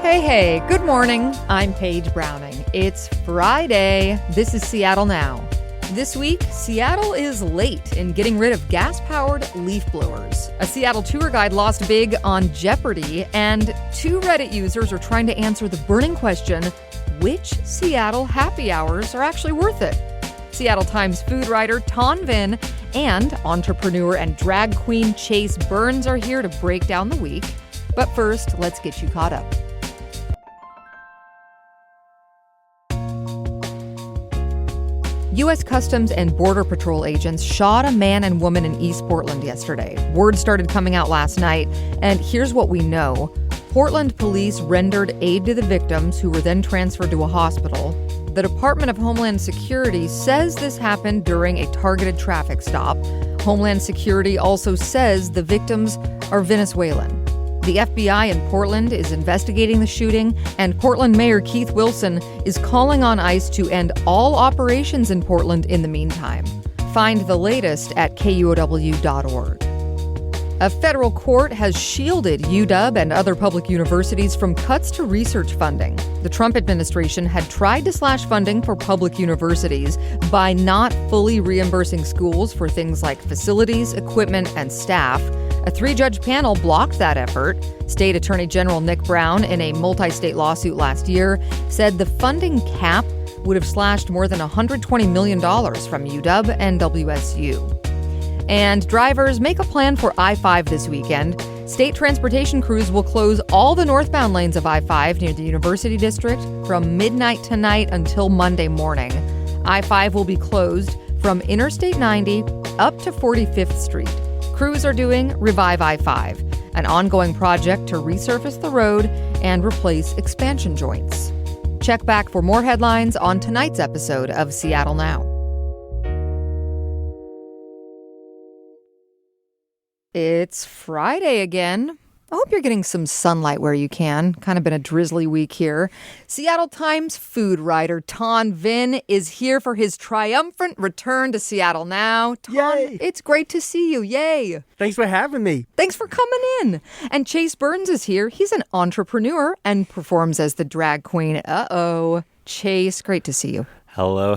Hey, good morning. I'm Paige Browning. It's Friday. This is Seattle Now. This week, Seattle is late in getting rid of gas-powered leaf blowers. A Seattle tour guide lost big on Jeopardy, and 2 Reddit users are trying to answer the burning question, which Seattle happy hours are actually worth it? Seattle Times food writer Vinh and entrepreneur and drag queen Chase Burns are here to break down the week. But first, let's get you caught up. U.S. Customs and Border Patrol agents shot a man and woman in East Portland yesterday. Word started coming out last night, and here's what we know. Portland police rendered aid to the victims, who were then transferred to a hospital. The Department of Homeland Security says this happened during a targeted traffic stop. Homeland Security also says the victims are Venezuelan. The FBI in Portland is investigating the shooting, and Portland Mayor Keith Wilson is calling on ICE to end all operations in Portland in the meantime. Find the latest at KUOW.org. A federal court has shielded UW and other public universities from cuts to research funding. The Trump administration had tried to slash funding for public universities by not fully reimbursing schools for things like facilities, equipment, and staff. A 3-judge panel blocked that effort. State Attorney General Nick Brown, in a multi-state lawsuit last year, said the funding cap would have slashed more than $120 million from UW and WSU. And drivers, make a plan for I-5 this weekend. State transportation crews will close all the northbound lanes of I-5 near the University District from midnight tonight until Monday morning. I-5 will be closed from Interstate 90 up to 45th Street. Crews are doing Revive I-5, an ongoing project to resurface the road and replace expansion joints. Check back for more headlines on tonight's episode of Seattle Now. It's Friday again. I hope you're getting some sunlight where you can. Kind of been a drizzly week here. Seattle Times food writer Vinh is here for his triumphant return to Seattle Now. Yay! It's great to see you. Yay! Thanks for having me. Thanks for coming in. And Chase Burns is here. He's an entrepreneur and performs as the drag queen. Chase, great to see you. Hello.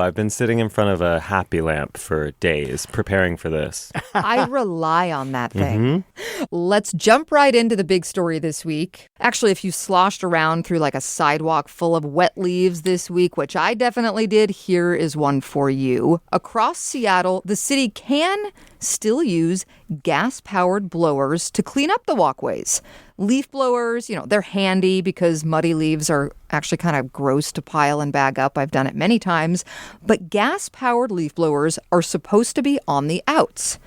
I've been sitting in front of a happy lamp for days preparing for this. I rely on that thing. Let's jump right into the big story this week. Actually, if you sloshed around through like a sidewalk full of wet leaves this week, which I definitely did, here is one for you. Across Seattle, the city can still use gas-powered blowers to clean up the walkways. Leaf blowers, they're handy because muddy leaves are actually kind of gross to pile and bag up. I've done it many times. But gas-powered leaf blowers are supposed to be on the outs.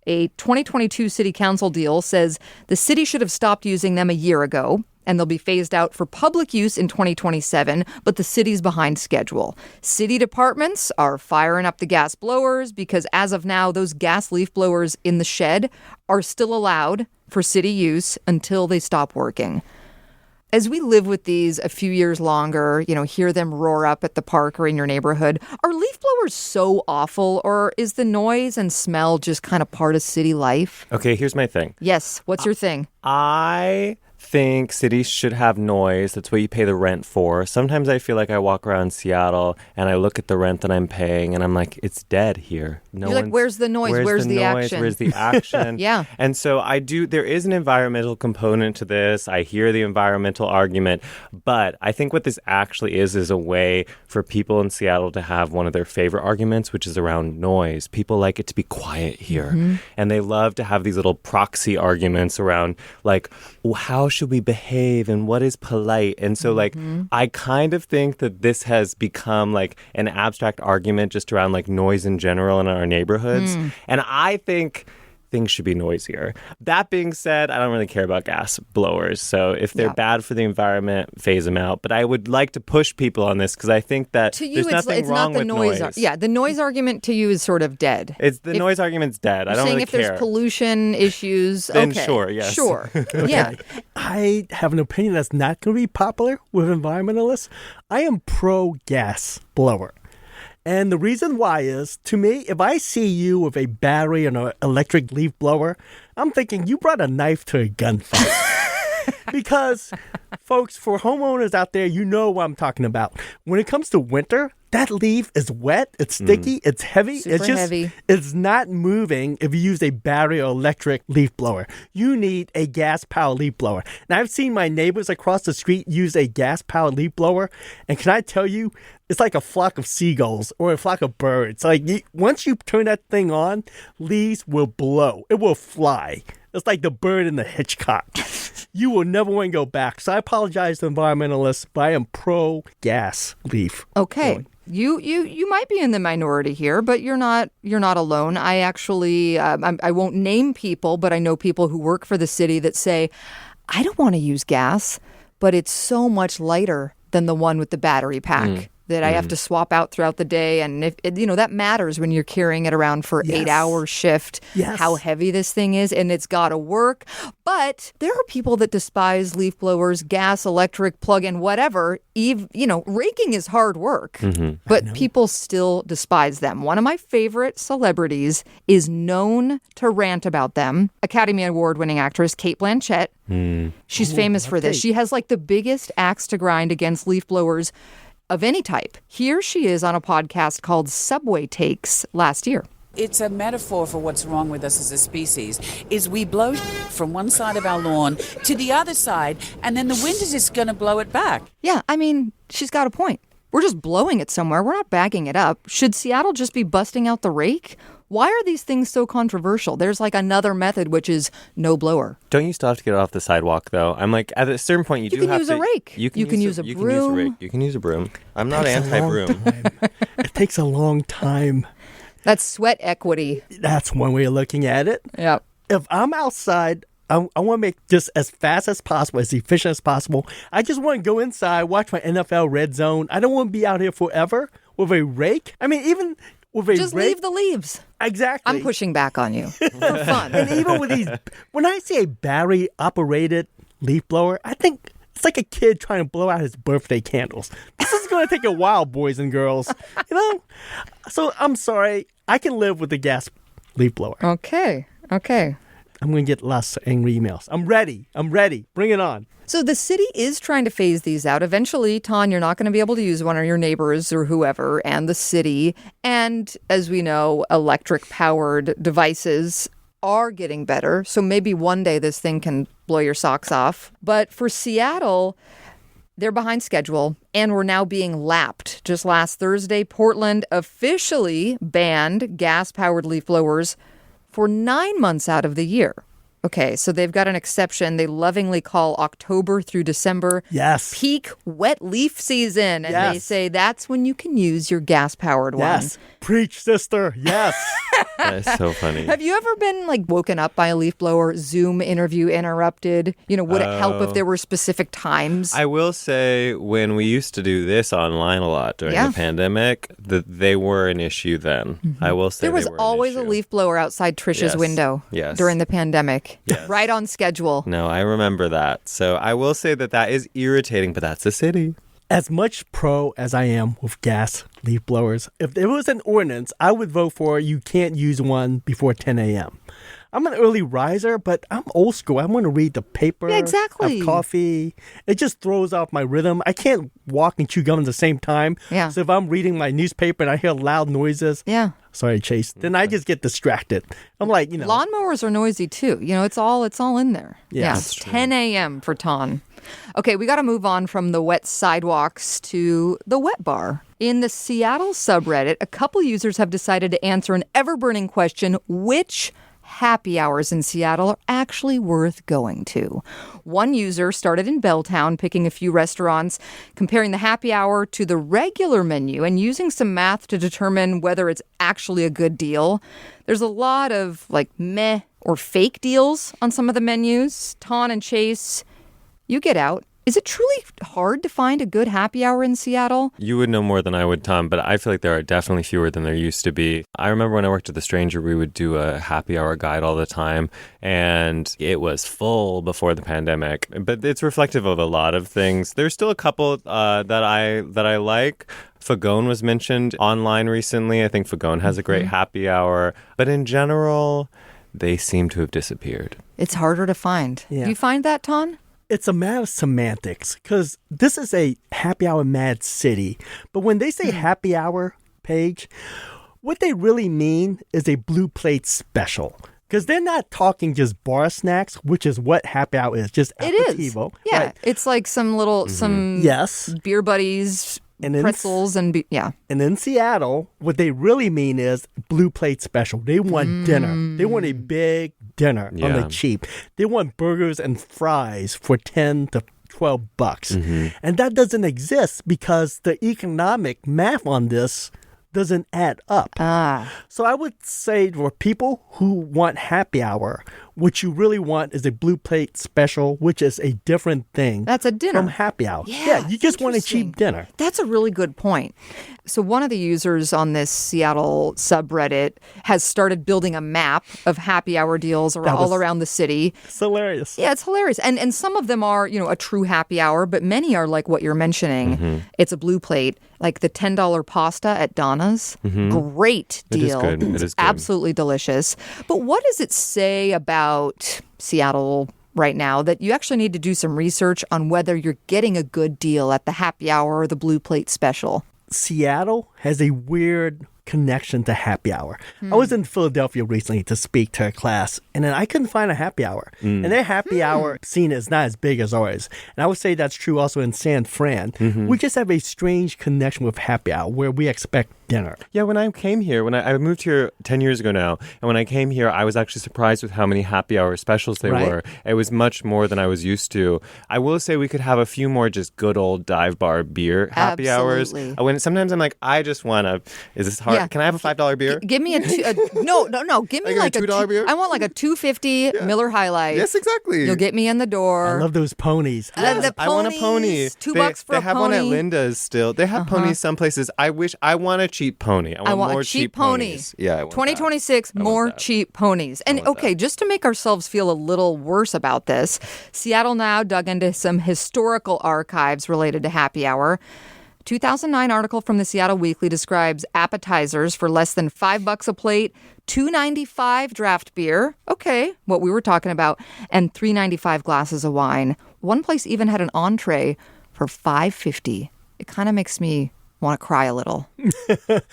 A 2022 city council deal says the city should have stopped using them a year ago, and they'll be phased out for public use in 2027, but the city's behind schedule. City departments are firing up the gas blowers because as of now, those gas leaf blowers in the shed are still allowed for city use until they stop working. As we live with these a few years longer, hear them roar up at the park or in your neighborhood, are leaf blowers so awful, or is the noise and smell just kind of part of city life? Okay, here's my thing. Yes, what's your thing? I think cities should have noise. That's what you pay the rent for. Sometimes I feel like I walk around Seattle and I look at the rent that I'm paying and I'm like, it's dead here. You're like, where's the noise? Where's the action? Where's the action? Yeah. And so there is an environmental component to this. I hear the environmental argument, but I think what this actually is a way for people in Seattle to have one of their favorite arguments, which is around noise. People like it to be quiet here. And they love to have these little proxy arguments around like, how should we behave and what is polite? And so I kind of think that this has become like an abstract argument just around like noise in general in our neighborhoods. And I think things should be noisier. That being said, I don't really care about gas blowers. So if they're bad for the environment, phase them out. But I would like to push people on this because I think that to you, there's nothing it's wrong not the with noise. The noise argument to you is sort of dead. Noise argument's dead. I don't really care. If there's pollution issues, then sure, yes. Sure, yeah. I have an opinion that's not going to be popular with environmentalists. I am pro-gas blower. And the reason why is, to me, if I see you with a battery and an electric leaf blower, I'm thinking you brought a knife to a gunfight. Because, folks, for homeowners out there, you know what I'm talking about. When it comes to winter, that leaf is wet, it's sticky, it's heavy. Super heavy. It's not moving if you use a battery or electric leaf blower. You need a gas-powered leaf blower. And I've seen my neighbors across the street use a gas-powered leaf blower. And can I tell you, it's like a flock of seagulls or a flock of birds. Like, once you turn that thing on, leaves will blow. It will fly. It's like the bird in the Hitchcock. You will never want to go back. So I apologize to environmentalists, but I am pro-gas leaf. Okay. blowing. You might be in the minority here, but you're not alone. I actually I won't name people, but I know people who work for the city that say, I don't want to use gas, but it's so much lighter than the one with the battery pack that I have to swap out throughout the day. And if that matters when you're carrying it around for 8-hour shift, how heavy this thing is, and it's got to work. But there are people that despise leaf blowers, gas, electric, plug-in, whatever. Raking is hard work, but people still despise them. One of my favorite celebrities is known to rant about them. Academy Award-winning actress Cate Blanchett. She's famous for this. She has like the biggest axe to grind against leaf blowers of any type. Here she is on a podcast called Subway Takes last year. It's a metaphor for what's wrong with us as a species, is we blow from one side of our lawn to the other side, and then the wind is just going to blow it back. Yeah, I mean, she's got a point. We're just blowing it somewhere. We're not bagging it up. Should Seattle just be busting out the rake? Why are these things so controversial? There's like another method, which is no blower. Don't you still have to get it off the sidewalk, though? I'm like, at a certain point, you do have to... You can use a rake. You can use a broom. You can use a broom. I'm not anti-broom. It takes a long time. That's sweat equity. That's one way of looking at it. Yeah. If I'm outside, I want to make this as fast as possible, as efficient as possible. I just want to go inside, watch my NFL Red Zone. I don't want to be out here forever with a rake. I mean, even with a just rake. Leave the leaves. Exactly. I'm pushing back on you for fun. And even with these, when I say a battery-operated leaf blower, I think it's like a kid trying to blow out his birthday candles. This is going to take a while, boys and girls. So I'm sorry. I can live with the gas leaf blower. Okay. I'm going to get lots of angry emails. I'm ready. Bring it on. So the city is trying to phase these out. Eventually, Ton, you're not going to be able to use one, or your neighbors or whoever, and the city. And as we know, electric-powered devices are getting better. So maybe one day this thing can blow your socks off. But for Seattle, they're behind schedule, and we're now being lapped. Just last Thursday, Portland officially banned gas-powered leaf blowers for 9 months out of the year. Okay, so they've got an exception they lovingly call October through December. Yes. Peak wet leaf season. And they say that's when you can use your gas-powered one. Yes. Preach, sister. Yes. That is so funny. Have you ever been woken up by a leaf blower, Zoom interview interrupted? Would it help if there were specific times? I will say when we used to do this online a lot during the pandemic, they were an issue then. I will say there was they were always an a issue. leaf blower outside Trisha's window during the pandemic. Yes. Right on schedule. No, I remember that. So I will say that is irritating, but that's the city. As much pro as I am with gas leaf blowers, if there was an ordinance, I would vote for you can't use one before 10 a.m. I'm an early riser, but I'm old school. I want to read the paper. Yeah, exactly. Have coffee. It just throws off my rhythm. I can't walk and chew gum at the same time. Yeah. So if I'm reading my newspaper and I hear loud noises, sorry, Chase, then I just get distracted. I'm like, lawnmowers are noisy too. It's all in there. Yes. 10 a.m. for Ton. Okay, we got to move on from the wet sidewalks to the wet bar. In the Seattle subreddit, a couple users have decided to answer an ever-burning question: which happy hours in Seattle are actually worth going to? One user started in Belltown, picking a few restaurants, comparing the happy hour to the regular menu, and using some math to determine whether it's actually a good deal. There's a lot of meh or fake deals on some of the menus. Ton and Chase, you get out. Is it truly hard to find a good happy hour in Seattle? You would know more than I would, Tom, but I feel like there are definitely fewer than there used to be. I remember when I worked at The Stranger, we would do a happy hour guide all the time, and it was full before the pandemic. But it's reflective of a lot of things. There's still a couple that I like. Fagone was mentioned online recently. I think Fagone has a great happy hour. But in general, they seem to have disappeared. It's harder to find. Yeah. Do you find that, Ton? it's a matter of semantics because this is a happy hour mad city. But when they say happy hour, Paige, what they really mean is a blue plate special. Because they're not talking just bar snacks, which is what happy hour is, just aperitivo. It is. Yeah, right? it's like some little, Yes. beer buddies, And in, pretzels, and yeah. And in Seattle, what they really mean is blue plate special. They want dinner. They want a big dinner on the Yeah. cheap. They want burgers and fries for $10 to $12. And that doesn't exist because the economic math on this doesn't add up. So I would say for people who want happy hour, what you really want is a blue plate special, which is a different thing. That's a dinner. From happy hour. Yeah, you just want a interesting. cheap dinner. That's a really good point. So one of the users on this Seattle subreddit has started building a map of happy hour deals all around the city. It's hilarious. Yeah, it's hilarious. And some of them are, a true happy hour, but many are like what you're mentioning. It's a blue plate, like the $10 pasta at Donna's. Great It is deal. good. It is It's good. absolutely delicious. But what does it say about Seattle right now that you actually need to do some research on whether you're getting a good deal at the happy hour or the blue plate special? Seattle has a weird connection to happy hour. I was in Philadelphia recently to speak to a class, and then I couldn't find a happy hour. And their happy hour scene is not as big as ours. And I would say that's true also in San Fran. We just have a strange connection with happy hour where we expect dinner. Yeah, when I came here, when I moved here 10 years ago now, and when I came here, I was actually surprised with how many happy hour specials they Right. were. It was much more than I was used to. I will say we could have a few more just good old dive bar beer happy Absolutely. hours. Sometimes I'm like, I just want to, is this hard? Yeah. Can I have a $5 beer? Give me no. Give me Like like a $2 beer? I want like a $2.50 Miller High Life. Yes, exactly. You'll get me in the door. I love those ponies. The I want a pony. ponies, $2 for they a have pony. one at Linda's still. They have ponies some places. I want a cheap pony. I want more a cheap pony. ponies. Yeah, I want 2026, want more that. cheap ponies. And okay, just to make ourselves feel a little worse about this, Seattle Now dug into some historical archives related to happy hour. 2009 article from the Seattle Weekly describes appetizers for less than $5 a plate, $2.95 draft beer, okay, what we were talking about, and $3.95 glasses of wine. One place even had an entree for $5.50. It kind of makes me want to cry a little.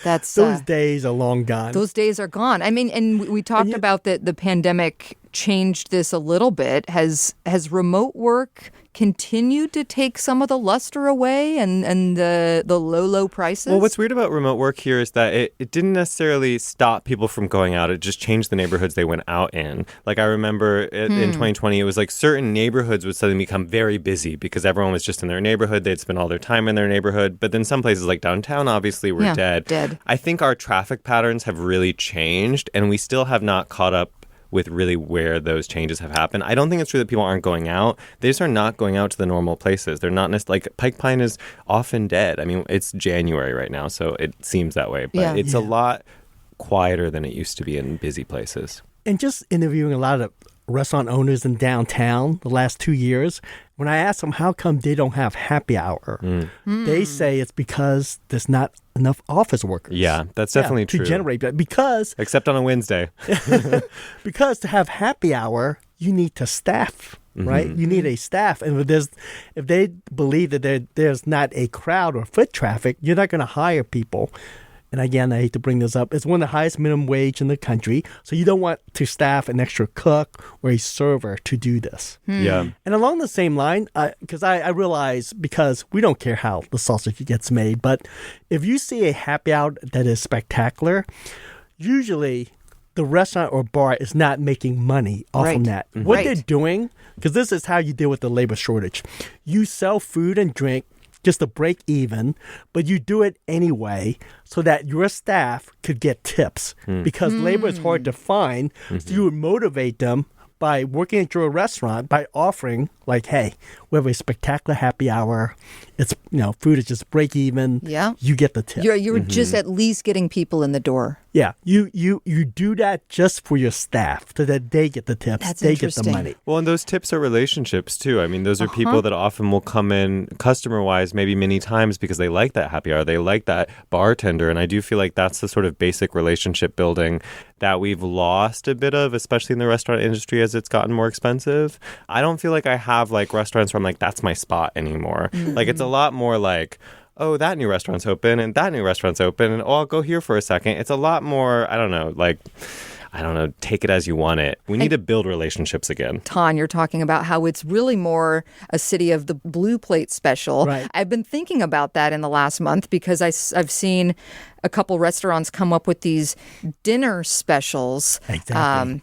That's Those days are long gone. those days are gone. I mean, and we talked about that the pandemic changed this a little bit. Has remote work continued to take some of the luster away and the low prices? Well, what's weird about remote work here is that it didn't necessarily stop people from going out. It just changed the neighborhoods they went out in. Like I remember in 2020, it was like certain neighborhoods would suddenly become very busy because everyone was just in their neighborhood. They'd spend all their time in their neighborhood. But then some places like downtown obviously were dead. I think our traffic patterns have really changed and we still have not caught up with really where those changes have happened. I don't think it's true that people aren't going out. They just are not going out to the normal places. They're not necessarily, like Pike Pine is often dead. I mean, it's January right now, so it seems that way. But it's a lot quieter than it used to be in busy places. And just interviewing a lot of restaurant owners in downtown the last 2 years, when I ask them how come they don't have happy hour, they say it's because there's not enough office workers. Yeah, that's definitely to true. generate that. Because Except on a Wednesday. to have happy hour, you need to staff, right? You need a staff. And if they believe that there's not a crowd or foot traffic, you're not going to hire people. And again, I hate to bring this up, it's one of the highest minimum wage in the country. So you don't want to staff an extra cook or a server to do this. Yeah. And along the same line, because I realize, because we don't care how the sausage gets made, but if you see a happy hour that is spectacular, usually the restaurant or bar is not making money off from that. What they're doing, because this is how you deal with the labor shortage, you sell food and drink just to break even, but you do it anyway so that your staff could get tips because labor is hard to find. So you would motivate them by working at your restaurant by offering like, hey, we have a spectacular happy hour. it's food is just break even. Yeah. You get the tip. You're just at least getting people in the door. Yeah, you do that just for your staff so that they get the tips. That's they get the interesting. money. Well, and those tips are relationships too. I mean, those are people that often will come in customer-wise maybe many times because they like that happy hour. They like that bartender. And I do feel like that's the sort of basic relationship building that we've lost a bit of, especially in the restaurant industry as it's gotten more expensive. I don't feel like I have like restaurants where I'm like, that's my spot anymore. Like it's a lot more like, oh, that new restaurant's open and that new restaurant's open and I'll go here for a second. It's a lot more, I don't know, take it as you want it. We need to build relationships again. Ton, you're talking about how it's really more a city of the blue plate special. Right. I've been thinking about that in the last month because I've seen a couple restaurants come up with these dinner specials. Exactly.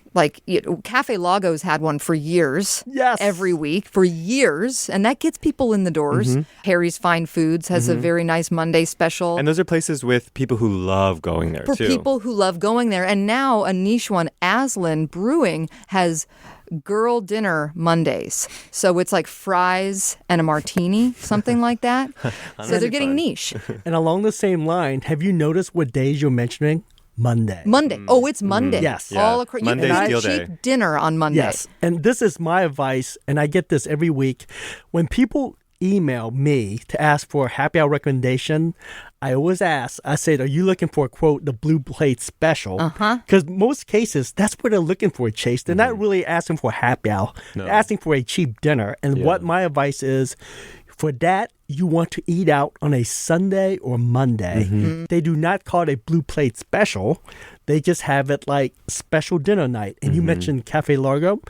Cafe Lago's had one for years. Yes. Every week for years. And that gets people in the doors. Harry's Fine Foods has a very nice Monday special. And those are places with people who love going there, for too. people who love going there. And now a niche one, Aslan Brewing, has girl dinner Mondays. So it's like fries and a martini, something like that. So they're getting niche. And along the same line, have you noticed what days you're mentioning? Monday. Oh, it's Monday. Yes. All Yeah. across. Monday's You can deal get cheap day. dinner on Monday. Yes. And this is my advice, and I get this every week. When people email me to ask for a happy hour recommendation, I always ask, I said, are you looking for, quote, the blue plate special? Because most cases, that's what they're looking for, Chase. They're not really asking for happy hour. They're asking for a cheap dinner. And what my advice is, for that, you want to eat out on a Sunday or Monday. They do not call it a blue plate special. They just have it like special dinner night. And you mentioned Cafe Largo.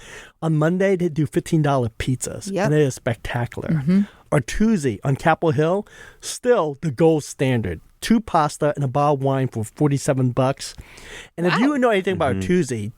On Monday, they do $15 pizzas. Yep. And it is spectacular. Or Tuesday on Capitol Hill, still the gold standard. 2 pasta and a bottle of wine for $47. And if you know anything about Tuesday,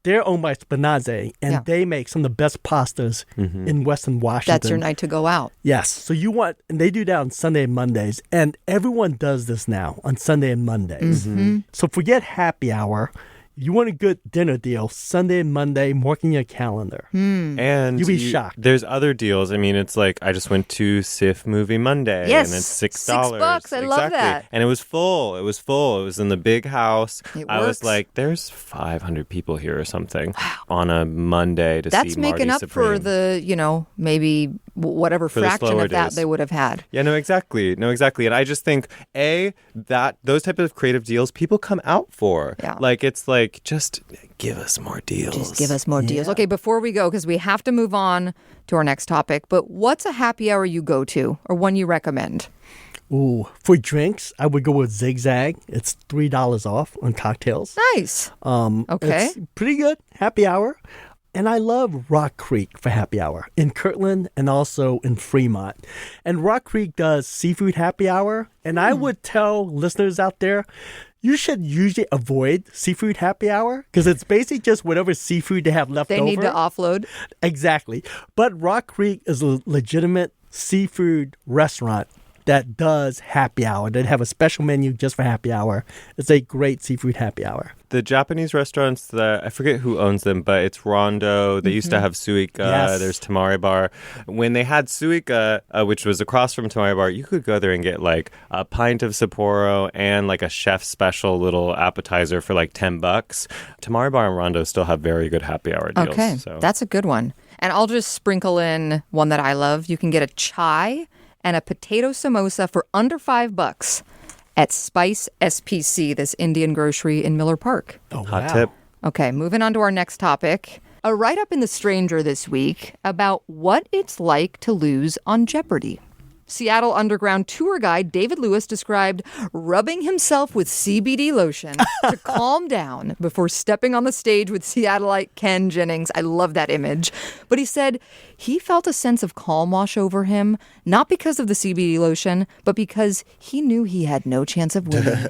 they're owned by Spinaze, and they make some of the best pastas in Western Washington. That's your night to go out. Yes. So and they do that on Sunday and Mondays, and everyone does this now on Sunday and Mondays. So forget happy hour. You want a good dinner deal, Sunday and Monday, mark in your calendar. And You'd be shocked. There's other deals. I mean, it's like I just went to SIF Movie Monday, Yes, and it's $6. $6. I love that. And it was full. It was in the big house. I was works. like, there's 500 people here or something on a Monday to That's see Marty making up Supreme. for the, maybe whatever For the fraction slower of that days. they would have had. Yeah, no, exactly. And I just think, that those type of creative deals people come out for. Yeah. Like, it's like, just give us more deals. Just give us more deals. Okay, before we go, because we have to move on to our next topic, but what's a happy hour you go to or one you recommend? Ooh, for drinks, I would go with Zigzag. It's $3 off on cocktails. Nice. Okay. It's pretty good. Happy hour. And I love Rock Creek for happy hour in Kirtland and also in Fremont. And Rock Creek does seafood happy hour. And I would tell listeners out there, you should usually avoid seafood happy hour because it's basically just whatever seafood they have left over. They need to offload. Exactly. But Rock Creek is a legitimate seafood restaurant that does happy hour. They have a special menu just for happy hour. It's a great seafood happy hour. The Japanese restaurants, that I forget who owns them, but it's Rondo. They used to have Suika. Yes. There's Tamari Bar. When they had Suika, which was across from Tamari Bar, you could go there and get like a pint of Sapporo and like a chef's special little appetizer for like $10. Tamari Bar and Rondo still have very good happy hour deals. Okay, So. that's a good one. And I'll just sprinkle in one that I love. You can get a chai and a potato samosa for under $5 at Spice SPC, this Indian grocery in Miller Park. Oh, Hot tip. Okay, moving on to our next topic. A write-up in The Stranger this week about what it's like to lose on Jeopardy. Seattle Underground tour guide David Lewis described rubbing himself with CBD lotion to calm down before stepping on the stage with Seattleite Ken Jennings. I love that image. But he said he felt a sense of calm wash over him, not because of the CBD lotion, but because he knew he had no chance of winning.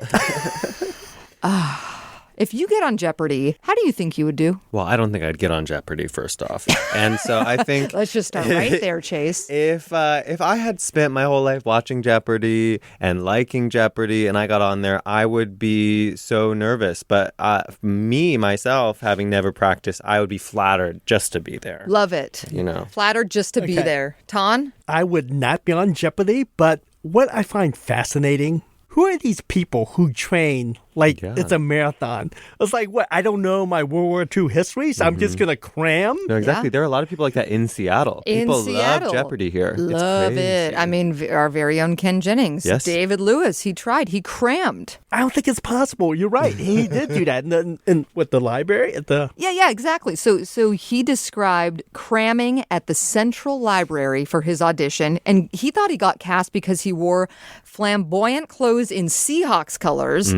If you get on Jeopardy, how do you think you would do? Well, I don't think I'd get on Jeopardy first off. And so I think Let's just start right there, Chase. if I had spent my whole life watching Jeopardy and liking Jeopardy and I got on there, I would be so nervous. But myself, having never practiced, I would be flattered just to be there. Love it. Flattered just to be there. Ton? I would not be on Jeopardy, but what I find fascinating, who are these people who train like it's a marathon? It's like, what? I don't know my World War II history, so I'm just going to cram? No, exactly. Yeah. There are a lot of people like that in Seattle. People love Jeopardy here. Love it's it. I mean, our very own Ken Jennings. Yes. David Lewis, he tried. He crammed. I don't think it's possible. You're right. He did do that in with the library at the. Yeah, exactly. So he described cramming at the Central Library for his audition, and he thought he got cast because he wore flamboyant clothes in Seahawks colors.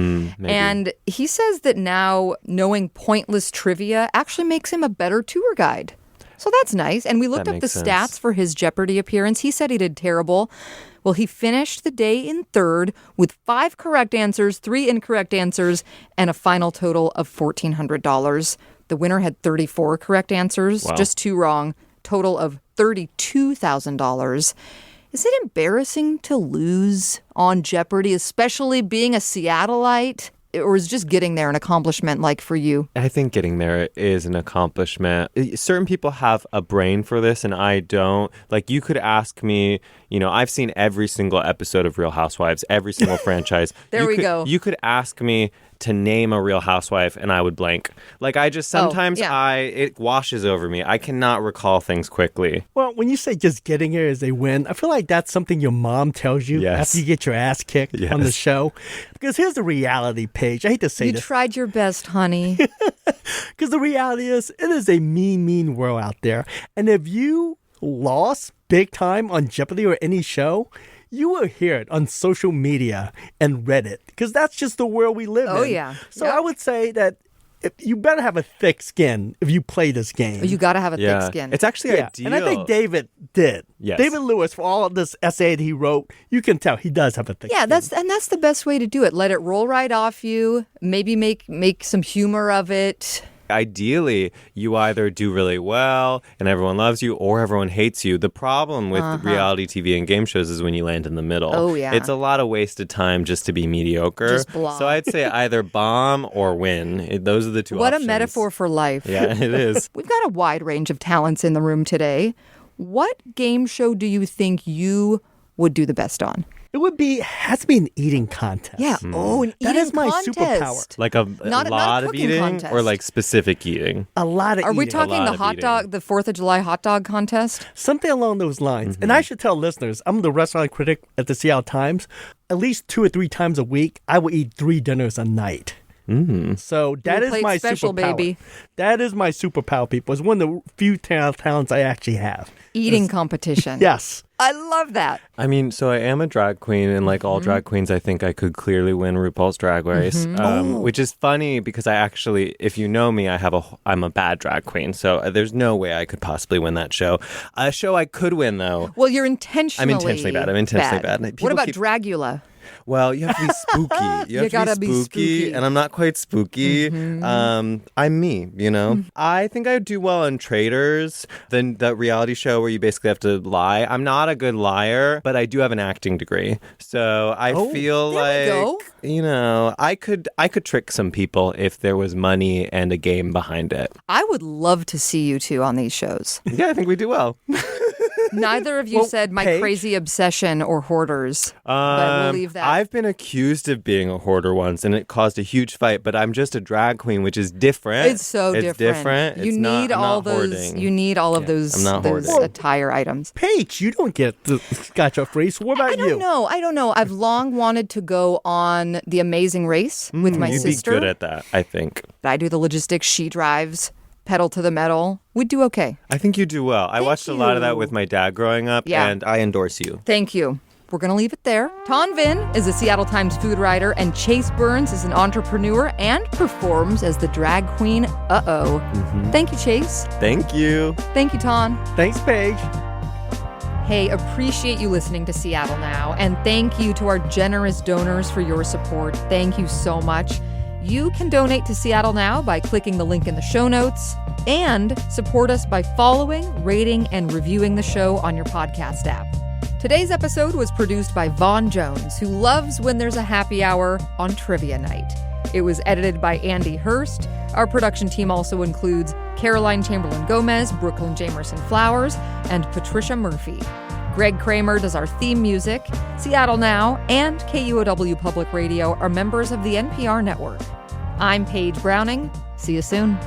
And he says that now knowing pointless trivia actually makes him a better tour guide. So that's nice. And we looked up the stats for his Jeopardy appearance. He said he did terrible. Well, he finished the day in third with 5 correct answers, 3 incorrect answers, and a final total of $1,400. The winner had 34 correct answers, just 2 wrong, total of $32,000. Is it embarrassing to lose on Jeopardy, especially being a Seattleite? Or is just getting there an accomplishment like for you? I think getting there is an accomplishment. Certain people have a brain for this and I don't. Like you could ask me, I've seen every single episode of Real Housewives, every single franchise. We go. You could ask me to name a Real Housewife and I would blank. Like I just sometimes it washes over me. I cannot recall things quickly. Well, when you say just getting here is a win, I feel like that's something your mom tells you after you get your ass kicked on the show. Because here's the reality, Paige. I hate to say this. You tried your best, honey. Because the reality is, it is a mean world out there. And if you lost big time on Jeopardy or any show, you will hear it on social media and Reddit, because that's just the world we live in. Oh, yeah. So I would say that you better have a thick skin if you play this game. You got to have a thick skin. It's actually ideal. And I think David did. Yes. David Lewis, for all of this essay that he wrote, you can tell he does have a thick skin. That's the best way to do it. Let it roll right off you. Maybe make some humor of it. Ideally, you either do really well and everyone loves you or everyone hates you. The problem with reality TV and game shows is when you land in the middle. Oh, yeah. It's a lot of wasted time just to be mediocre. Just blah. So I'd say either bomb or win. Those are the two options. What a metaphor for life. Yeah, it is. We've got a wide range of talents in the room today. What game show do you think you would do the best on? It has to be an eating contest. Yeah. Oh, an eating contest. That is my superpower. Like a not lot a of cooking eating contest. or like specific eating? A lot of eating. Are we talking the hot dog, the 4th of July hot dog contest? Something along those lines. And I should tell listeners, I'm the restaurant critic at the Seattle Times. At least 2 or 3 times a week, I will eat 3 dinners a night. So that is my special, superpower. baby. That is my superpower, people. It's one of the few talents I actually have. Eating competition. Yes. I love that. I mean, so I am a drag queen, and like all drag queens, I think I could clearly win RuPaul's Drag Race, which is funny because I actually, if you know me, I'm a bad drag queen, so there's no way I could possibly win that show. A show I could win, though. Well, you're intentionally I'm intentionally bad. What People about Dragula? Well, you have to be spooky. You have to be spooky, and I'm not quite spooky. I'm me, I think I would do well on Traitors, the reality show where you basically have to lie. I'm not a good liar, but I do have an acting degree. So I feel like, I could trick some people if there was money and a game behind it. I would love to see you two on these shows. Yeah, I think we do well. Neither of you said my crazy obsession or hoarders, but we'll leave that. I've been accused of being a hoarder once, and it caused a huge fight. But I'm just a drag queen, which is different. It's so different. You need all those. You need all of those attire items. Paige, you don't get the Scotch freeze. What about you? I don't know. I've long wanted to go on The Amazing Race with my sister. You'd be good at that, I think. I do the logistics. She drives. Pedal to the metal. We'd do okay. I think you do well. I watched a lot of that with my dad growing up, and I endorse you. Thank you. We're going to leave it there. Ton Vinh is a Seattle Times food writer, and Chase Burns is an entrepreneur and performs as the drag queen. Thank you, Chase. Thank you. Thank you, Ton. Thanks, Paige. Hey, appreciate you listening to Seattle Now, and thank you to our generous donors for your support. Thank you so much. You can donate to Seattle Now by clicking the link in the show notes and support us by following, rating, and reviewing the show on your podcast app. Today's episode was produced by Vaughn Jones, who loves when there's a happy hour on trivia night. It was edited by Andy Hurst. Our production team also includes Caroline Chamberlain Gomez, Brooklyn Jamerson Flowers, and Patricia Murphy. Greg Kramer does our theme music. Seattle Now and KUOW Public Radio are members of the NPR network. I'm Paige Browning. See you soon.